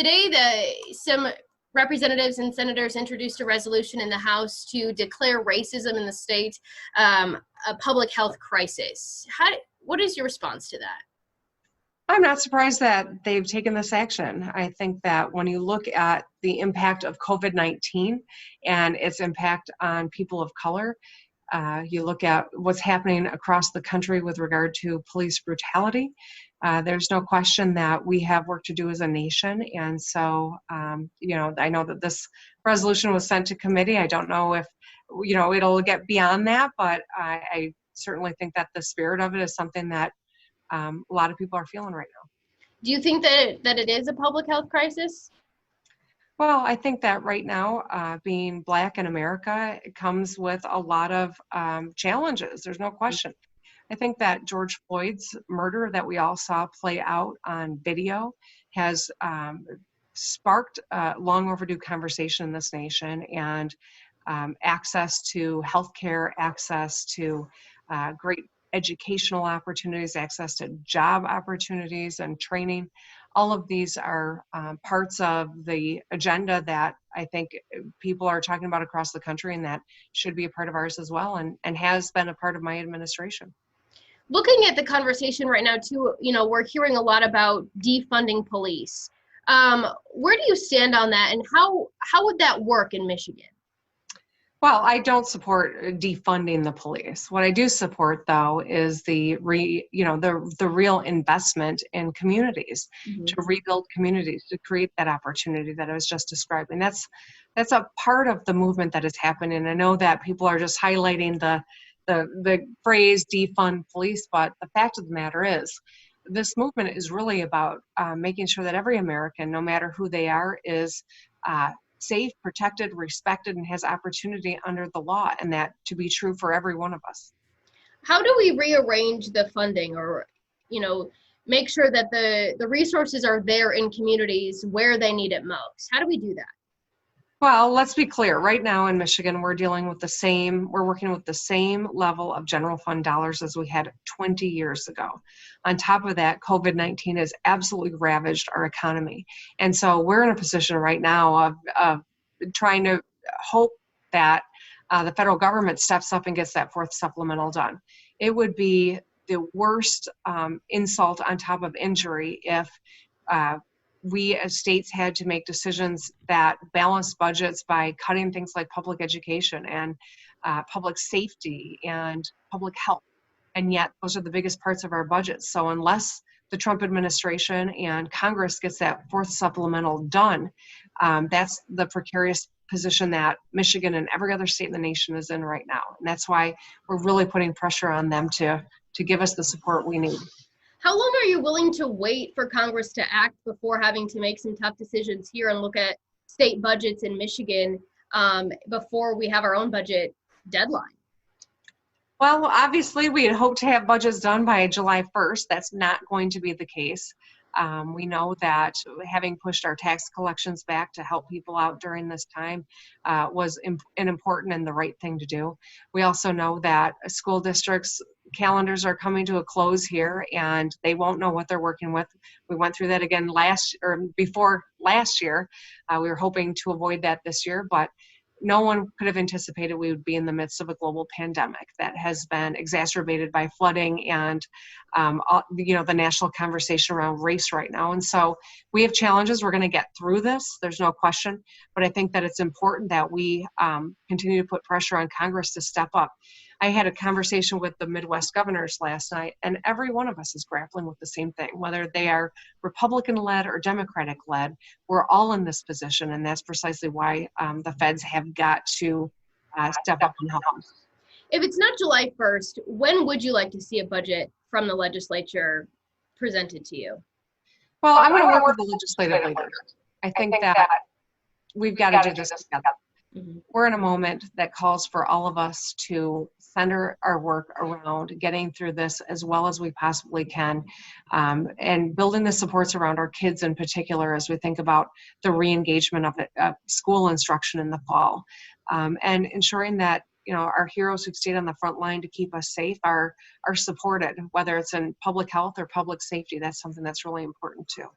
today, some representatives and senators introduced a resolution in the House to declare racism in the state a public health crisis. What is your response to that? I'm not surprised that they've taken this action. I think that when you look at the impact of COVID-19 and its impact on people of color, you look at what's happening across the country with regard to police brutality. There's no question that we have work to do as a nation. And so, I know that this resolution was sent to committee. I don't know if, it'll get beyond that, but I certainly think that the spirit of it is something that a lot of people are feeling right now. Do you think that it is a public health crisis? Well, I think that right now, being Black in America, it comes with a lot of challenges. There's no question. I think that George Floyd's murder that we all saw play out on video has sparked a long overdue conversation in this nation, and access to healthcare, access to great educational opportunities, access to job opportunities and training. All of these are parts of the agenda that I think people are talking about across the country, and that should be a part of ours as well, and has been a part of my administration. Looking at the conversation right now too, we're hearing a lot about defunding police. Where do you stand on that, and how would that work in Michigan? Well, I don't support defunding the police. What I do support, though, is the real investment in communities, to rebuild communities, to create that opportunity that I was just describing. That's a part of the movement that is happening. I know that people are just highlighting the phrase defund police, but the fact of the matter is, this movement is really about making sure that every American, no matter who they are, is safe, protected, respected, and has opportunity under the law, and that to be true for every one of us. How do we rearrange the funding, or make sure that the resources are there in communities where they need it most? How do we do that? Well, let's be clear. Right now in Michigan, we're working with the same level of general fund dollars as we had 20 years ago. On top of that, COVID-19 has absolutely ravaged our economy. And so we're in a position right now of trying to hope that the federal government steps up and gets that fourth supplemental done. It would be the worst insult on top of injury if we as states had to make decisions that balance budgets by cutting things like public education and public safety and public health. And yet those are the biggest parts of our budget. So unless the Trump administration and Congress gets that fourth supplemental done, that's the precarious position that Michigan and every other state in the nation is in right now. And that's why we're really putting pressure on them to give us the support we need. How long are you willing to wait for Congress to act before having to make some tough decisions here and look at state budgets in Michigan before we have our own budget deadline? Well, obviously, we had hoped to have budgets done by July 1st. That's not going to be the case. We know that having pushed our tax collections back to help people out during this time was an important and the right thing to do. We also know that school districts' calendars are coming to a close here, and they won't know what they're working with. We went through that again before last year. We were hoping to avoid that this year, but no one could have anticipated we would be in the midst of a global pandemic that has been exacerbated by flooding and the national conversation around race right now. And so we have challenges. We're going to get through this. There's no question. But I think that it's important that we continue to put pressure on Congress to step up. I had a conversation with the Midwest governors last night, and every one of us is grappling with the same thing, whether they are Republican-led or Democratic-led. We're all in this position, and that's precisely why the feds have got to step up and help us. If it's not July 1st, when would you like to see a budget from the legislature presented to you? Well, I'm going to work with the legislative leaders. I think that we've got to do this together. Mm-hmm. We're in a moment that calls for all of us to center our work around getting through this as well as we possibly can, and building the supports around our kids in particular as we think about the re-engagement of school instruction in the fall, and ensuring that our heroes who've stayed on the front line to keep us safe are supported, whether it's in public health or public safety. That's something that's really important too.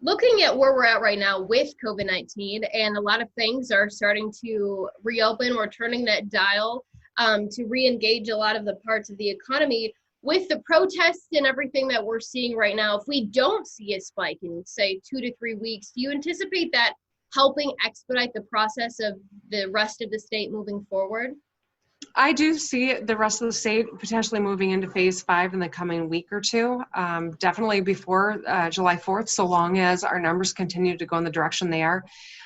Looking at where we're at right now with COVID-19, and a lot of things are starting to reopen, we're turning that dial to re-engage a lot of the parts of the economy. With the protests and everything that we're seeing right now, if we don't see a spike in, say, 2 to 3 weeks, do you anticipate that helping expedite the process of the rest of the state moving forward? I do see the rest of the state potentially moving into phase 5 in the coming week or two, definitely before July 4th, so long as our numbers continue to go in the direction they are.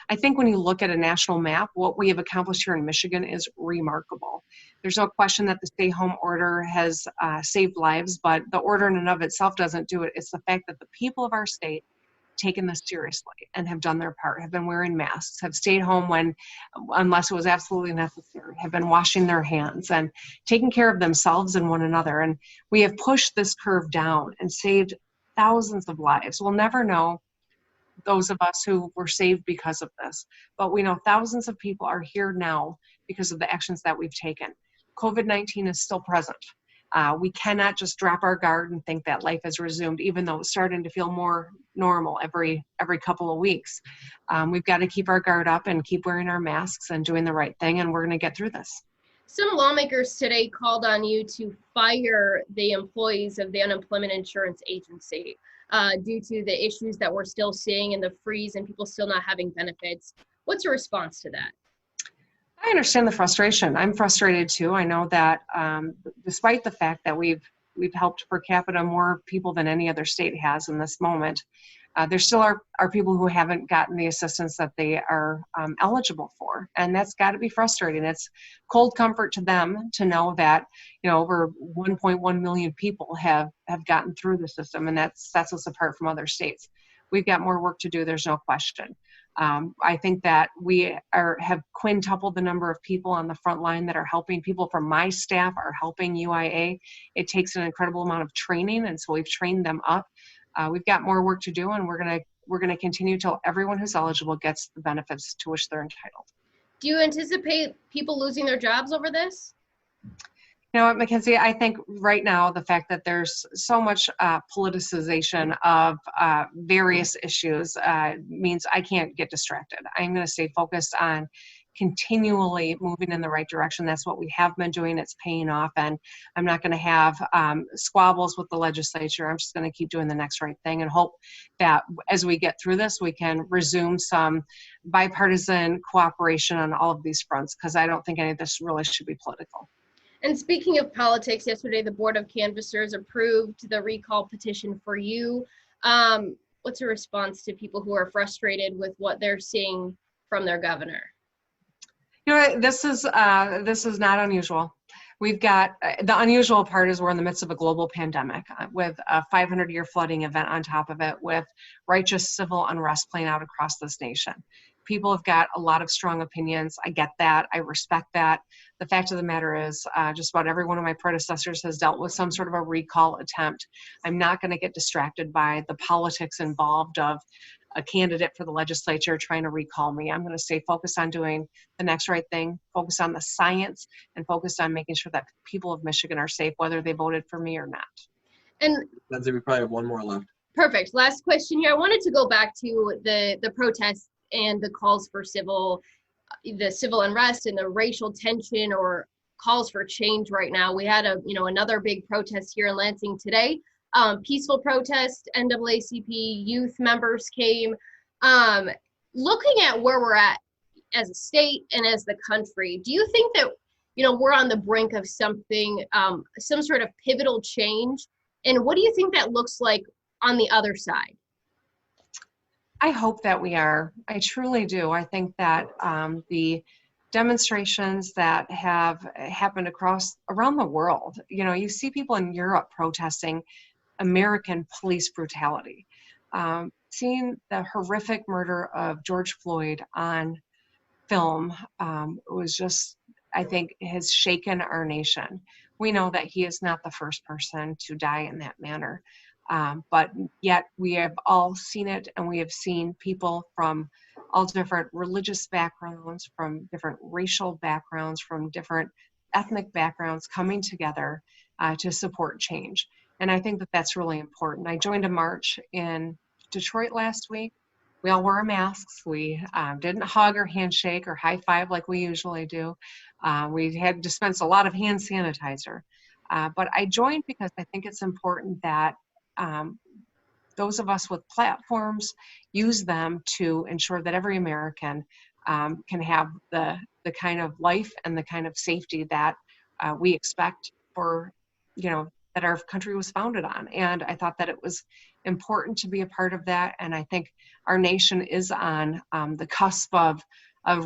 I think when you look at a national map, what we have accomplished here in Michigan is remarkable. There's no question that the stay-home order has saved lives, but the order in and of itself doesn't do it. It's the fact that the people of our state taken this seriously and have done their part, have been wearing masks, have stayed home unless it was absolutely necessary, have been washing their hands and taking care of themselves and one another. And we have pushed this curve down and saved thousands of lives. We'll never know those of us who were saved because of this, but we know thousands of people are here now because of the actions that we've taken. COVID-19 is still present. We cannot just drop our guard and think that life has resumed, even though it's starting to feel more normal every couple of weeks. We've got to keep our guard up and keep wearing our masks and doing the right thing, and we're going to get through this. Some lawmakers today called on you to fire the employees of the Unemployment Insurance Agency due to the issues that we're still seeing and the freeze and people still not having benefits. What's your response to that? I understand the frustration. I'm frustrated too. I know that despite the fact that we've helped per capita more people than any other state has in this moment, there still are people who haven't gotten the assistance that they are eligible for. And that's got to be frustrating. It's cold comfort to them to know that, over 1.1 million people have gotten through the system, and that sets us apart from other states. We've got more work to do, there's no question. I think that we have quintupled the number of people on the front line that are helping. People from my staff are helping UIA. It takes an incredible amount of training, and so we've trained them up. We've got more work to do, and we're gonna continue till everyone who's eligible gets the benefits to which they're entitled. Do you anticipate people losing their jobs over this? You know what, Mikenzie, I think right now the fact that there's so much politicization of various issues means I can't get distracted. I'm going to stay focused on continually moving in the right direction. That's what we have been doing. It's paying off, and I'm not going to have squabbles with the legislature. I'm just going to keep doing the next right thing and hope that as we get through this, we can resume some bipartisan cooperation on all of these fronts, because I don't think any of this really should be political. And speaking of politics, yesterday the Board of Canvassers approved the recall petition for you. What's your response to people who are frustrated with what they're seeing from their governor? This is not unusual. We've got the unusual part is we're in the midst of a global pandemic with a 500-year flooding event on top of it, with righteous civil unrest playing out across this nation. People have got a lot of strong opinions. I get that. I respect that. The fact of the matter is just about every one of my predecessors has dealt with some sort of a recall attempt. I'm not going to get distracted by the politics involved of a candidate for the legislature trying to recall me. I'm going to stay focused on doing the next right thing, focus on the science, and focused on making sure that people of Michigan are safe, whether they voted for me or not. And Mikenzie, we probably have one more left. Perfect. Last question here. I wanted to go back to the protests and the calls for the civil unrest and the racial tension or calls for change right now. We had another big protest here in Lansing today. Peaceful protest, NAACP youth members came. Looking at where we're at as a state and as the country, do you think that we're on the brink of something, some sort of pivotal change? And what do you think that looks like on the other side? I hope that we are. I truly do. I think that the demonstrations that have happened around the world, you see people in Europe protesting American police brutality. Seeing the horrific murder of George Floyd on film was just, I think, has shaken our nation. We know that he is not the first person to die in that manner. But yet we have all seen it, and we have seen people from all different religious backgrounds, from different racial backgrounds, from different ethnic backgrounds coming together to support change. And I think that that's really important. I joined a march in Detroit last week We all wore masks. We didn't hug or handshake or high five like we usually do. We had dispensed a lot of hand sanitizer. But I joined because I think it's important that those of us with platforms use them to ensure that every American can have the kind of life and the kind of safety that we expect for, that our country was founded on. And I thought that it was important to be a part of that. And I think our nation is on the cusp of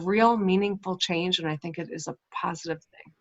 real meaningful change. And I think it is a positive thing.